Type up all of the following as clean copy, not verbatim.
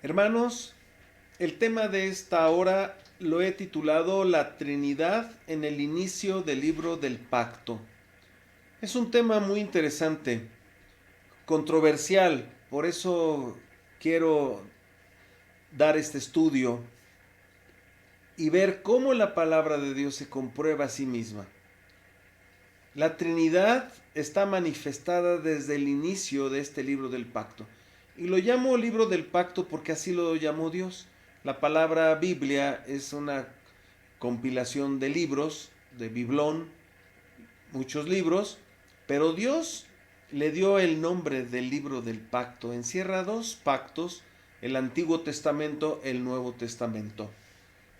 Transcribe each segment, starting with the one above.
Hermanos, el tema de esta hora lo he titulado La Trinidad en el inicio del libro del pacto. Es un tema muy interesante, controversial, por eso quiero dar este estudio y ver cómo la palabra de Dios se comprueba a sí misma. La Trinidad está manifestada desde el inicio de este libro del pacto. Y lo llamo libro del pacto porque así lo llamó Dios. La palabra Biblia es una compilación de libros, de biblón, muchos libros, pero Dios le dio el nombre del libro del pacto. Encierra dos pactos, el Antiguo Testamento, el Nuevo Testamento.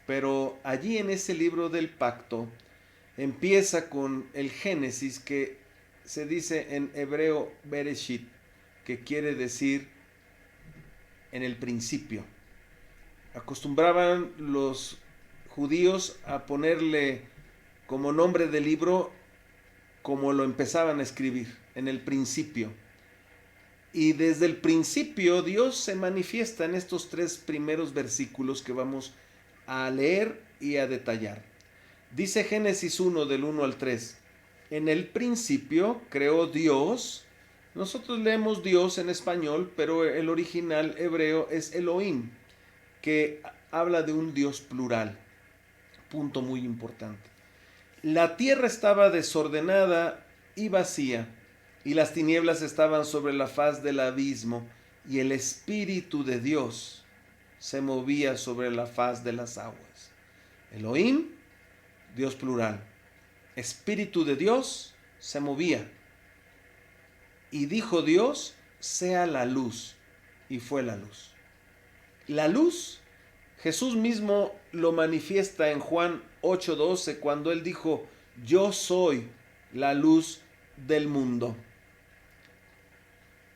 Pero allí en ese libro del pacto empieza con el Génesis, que se dice en hebreo Bereshit, que quiere decir en el principio. Acostumbraban los judíos a ponerle como nombre del libro como lo empezaban a escribir, en el principio. Y desde el principio Dios se manifiesta en estos tres primeros versículos que vamos a leer y a detallar. Dice Génesis 1 del 1 al 3. En el principio creó Dios. Nosotros leemos Dios en español, pero el original hebreo es Elohim, que habla de un Dios plural. Punto muy importante. La tierra estaba desordenada y vacía, y las tinieblas estaban sobre la faz del abismo, y el Espíritu de Dios se movía sobre la faz de las aguas. Elohim, Dios plural. Espíritu de Dios se movía. Y dijo Dios, sea la luz. Y fue la luz. La luz, Jesús mismo lo manifiesta en Juan 8:12 cuando él dijo, yo soy la luz del mundo.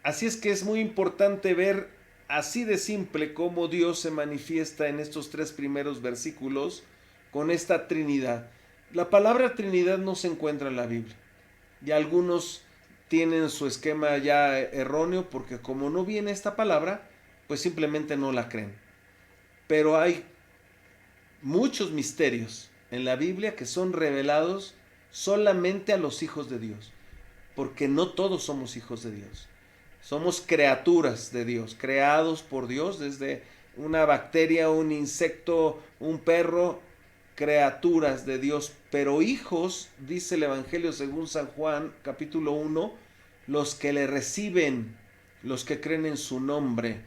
Así es que es muy importante ver así de simple cómo Dios se manifiesta en estos tres primeros versículos con esta Trinidad. La palabra Trinidad no se encuentra en la Biblia. Y algunos tienen su esquema ya erróneo porque como no viene esta palabra, pues simplemente no la creen. Pero hay muchos misterios en la Biblia que son revelados solamente a los hijos de Dios, porque no todos somos hijos de Dios. Somos criaturas de Dios, creados por Dios, desde una bacteria, un insecto, un perro, criaturas de Dios, pero hijos, dice el Evangelio según San Juan, capítulo 1, los que le reciben, los que creen en su nombre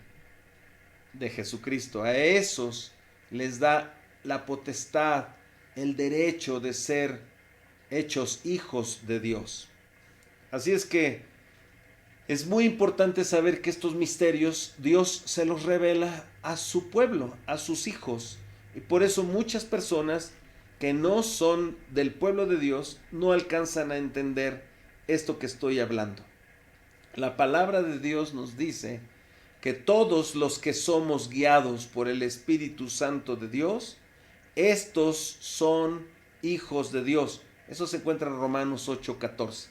de Jesucristo. A esos les da la potestad, el derecho de ser hechos hijos de Dios. Así es que es muy importante saber que estos misterios Dios se los revela a su pueblo, a sus hijos. Y por eso muchas personas que no son del pueblo de Dios no alcanzan a entender esto que estoy hablando. La palabra de Dios nos dice que todos los que somos guiados por el Espíritu Santo de Dios, estos son hijos de Dios. Eso se encuentra en Romanos 8:14.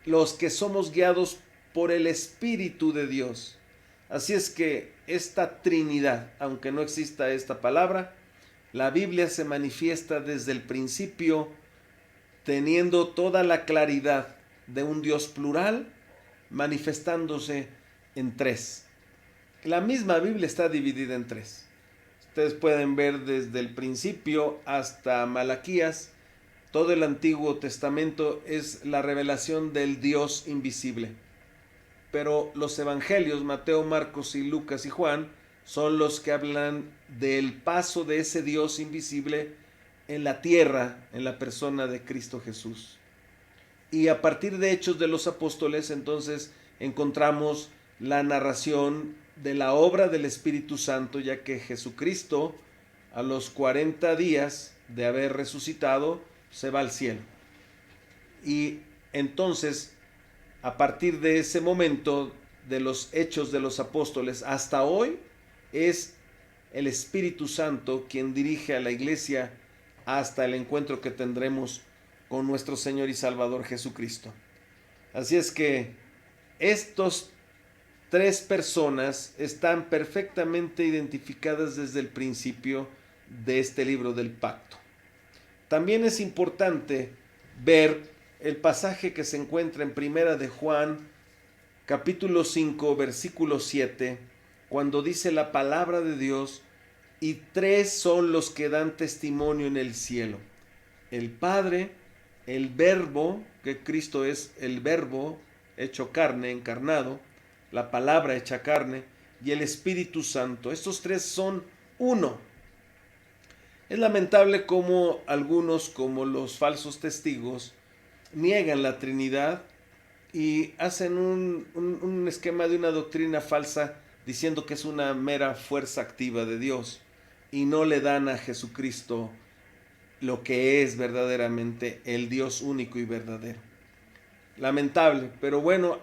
Los que somos guiados por el Espíritu de Dios. Así es que esta Trinidad, aunque no exista esta palabra, la Biblia se manifiesta desde el principio teniendo toda la claridad de un Dios plural, manifestándose en tres. La misma Biblia está dividida en tres. Ustedes pueden ver desde el principio hasta Malaquías. Todo el Antiguo Testamento es la revelación del Dios invisible. Pero los evangelios, Mateo, Marcos y Lucas y Juan, son los que hablan del paso de ese Dios invisible en la tierra, en la persona de Cristo Jesús. Y a partir de Hechos de los Apóstoles, entonces encontramos la narración de la obra del Espíritu Santo, ya que Jesucristo, a los 40 días de haber resucitado, se va al cielo. Y entonces, a partir de ese momento, de los Hechos de los Apóstoles hasta hoy, es el Espíritu Santo quien dirige a la iglesia hasta el encuentro que tendremos con nuestro Señor y Salvador Jesucristo. Así es que estos tres personas están perfectamente identificadas desde el principio de este libro del pacto. También es importante ver el pasaje que se encuentra en Primera de Juan, capítulo 5, versículo 7, cuando dice la palabra de Dios: y tres son los que dan testimonio en el cielo: el Padre, el Verbo, que Cristo es el Verbo hecho carne, encarnado, la palabra hecha carne, y el Espíritu Santo. Estos tres son uno. Es lamentable cómo algunos, como los falsos testigos, niegan la Trinidad y hacen un esquema de una doctrina falsa diciendo que es una mera fuerza activa de Dios, y no le dan a Jesucristo lo que es verdaderamente el Dios único y verdadero. Lamentable, pero bueno,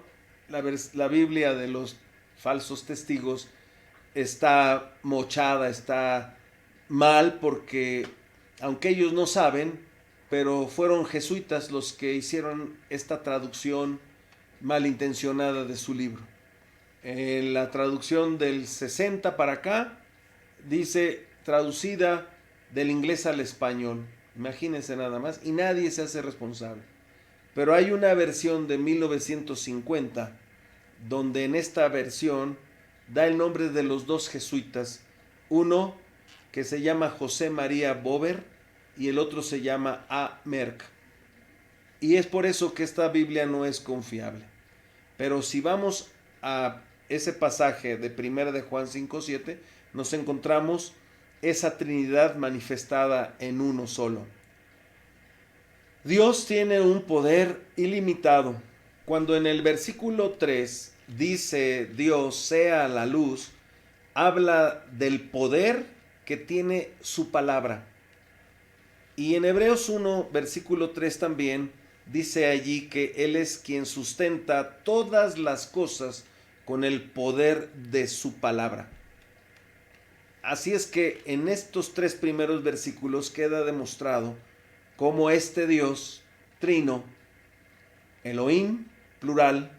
la Biblia de los falsos testigos está mochada, está mal, porque aunque ellos no saben, pero fueron jesuitas los que hicieron esta traducción malintencionada de su libro. En la traducción del 60 para acá dice traducida del inglés al español. Imagínense nada más, y nadie se hace responsable. Pero hay una versión de 1950 donde en esta versión da el nombre de los dos jesuitas, uno que se llama José María Bover y el otro se llama A. Merck. Y es por eso que esta Biblia no es confiable. Pero si vamos a ese pasaje de 1 de Juan 5:7, nos encontramos esa Trinidad manifestada en uno solo. Dios tiene un poder ilimitado. Cuando en el versículo 3 dice Dios sea la luz, habla del poder que tiene su palabra. Y en Hebreos 1, versículo 3 también dice allí que Él es quien sustenta todas las cosas con el poder de su palabra. Así es que en estos tres primeros versículos queda demostrado cómo este Dios trino, Elohim, plural,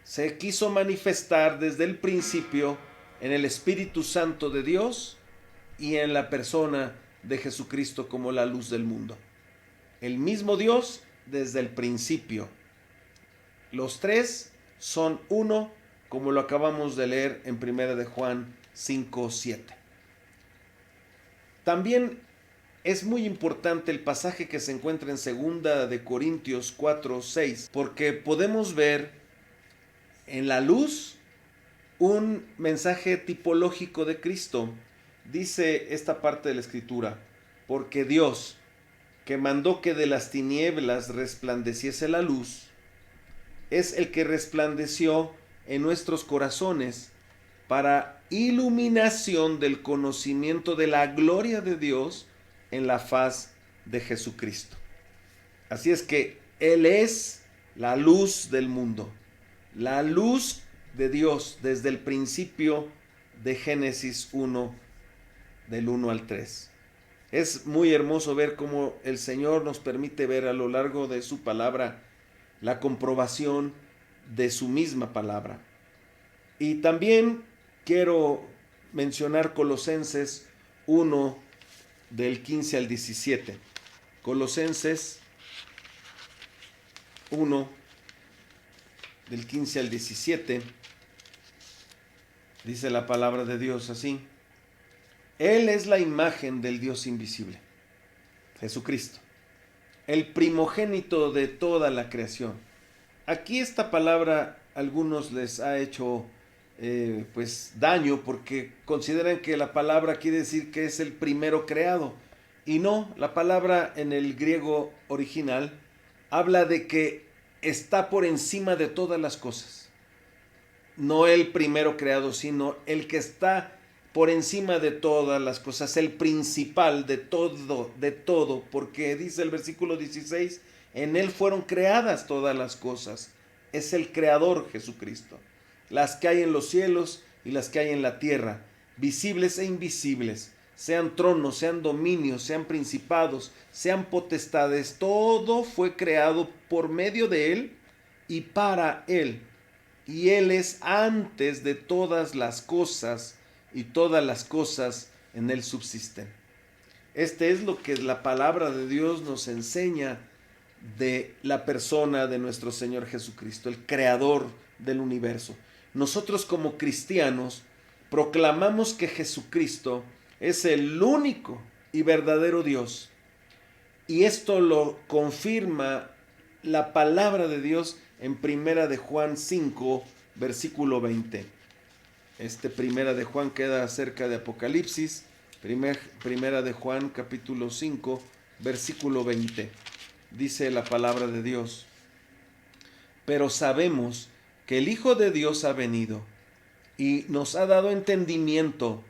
se quiso manifestar desde el principio en el Espíritu Santo de Dios y en la persona de Jesucristo como la luz del mundo. El mismo Dios desde el principio. Los tres son uno, como lo acabamos de leer en 1 de Juan 5:7. También es muy importante el pasaje que se encuentra en 2 de Corintios 4:6, porque podemos ver en la luz un mensaje tipológico de Cristo. Dice esta parte de la Escritura: porque Dios, que mandó que de las tinieblas resplandeciese la luz, es el que resplandeció en nuestros corazones para iluminación del conocimiento de la gloria de Dios en la faz de Jesucristo. Así es que Él es la luz del mundo, la luz de Dios desde el principio de Génesis 1, del 1 al 3. Es muy hermoso ver cómo el Señor nos permite ver a lo largo de su palabra la comprobación de su misma palabra. Y también quiero mencionar Colosenses 1, del 15 al 17. Colosenses 1, del 15 al 17. Dice la palabra de Dios así: Él es la imagen del Dios invisible, Jesucristo, el primogénito de toda la creación. Aquí esta palabra a algunos les ha hecho daño, porque consideran que la palabra quiere decir que es el primero creado. Y no, la palabra en el griego original habla de que está por encima de todas las cosas. No el primero creado, sino el que está por encima de todas las cosas, el principal de todo, porque dice el versículo 16, en Él fueron creadas todas las cosas. Es el creador Jesucristo. Las que hay en los cielos y las que hay en la tierra, visibles e invisibles, sean tronos, sean dominios, sean principados, sean potestades, todo fue creado por medio de Él y para Él. y Él es antes de todas las cosas, y todas las cosas en Él subsisten. Este es lo que la palabra de Dios nos enseña de la persona de nuestro Señor Jesucristo, el creador del universo. Nosotros como cristianos proclamamos que Jesucristo es el único y verdadero Dios. Y esto lo confirma la palabra de Dios en Primera de Juan 5, versículo 20. Primera de Juan queda cerca de Apocalipsis. Primera de Juan capítulo 5, versículo 20. Dice la palabra de Dios: pero sabemos que el Hijo de Dios ha venido y nos ha dado entendimiento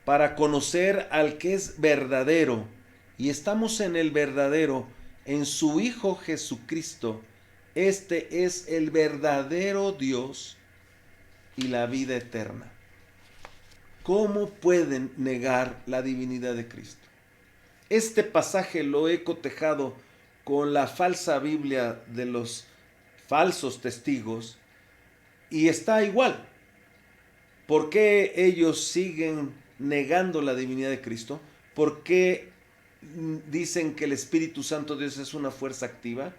para conocer al que es verdadero, y estamos en el verdadero, en su Hijo Jesucristo. Este es el verdadero Dios y la vida eterna. ¿Cómo pueden negar la divinidad de Cristo? Este pasaje lo he cotejado con la falsa Biblia de los falsos testigos y está igual. ¿Por qué ellos siguen negando la divinidad de Cristo? ¿Por qué dicen que el Espíritu Santo de Dios es una fuerza activa?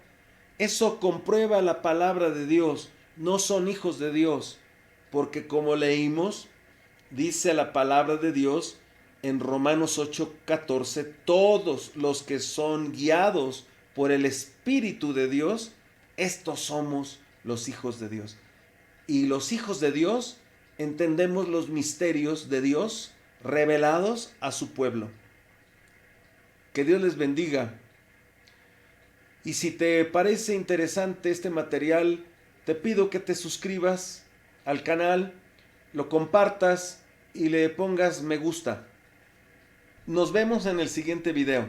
Eso comprueba la palabra de Dios. No son hijos de Dios, porque como leímos, dice la palabra de Dios en Romanos 8:14, todos los que son guiados por el Espíritu de Dios, estos somos los hijos de Dios. Y los hijos de Dios entendemos los misterios de Dios revelados a su pueblo. Que Dios les bendiga. Y si te parece interesante este material, te pido que te suscribas al canal, lo compartas y le pongas me gusta. Nos vemos en el siguiente video.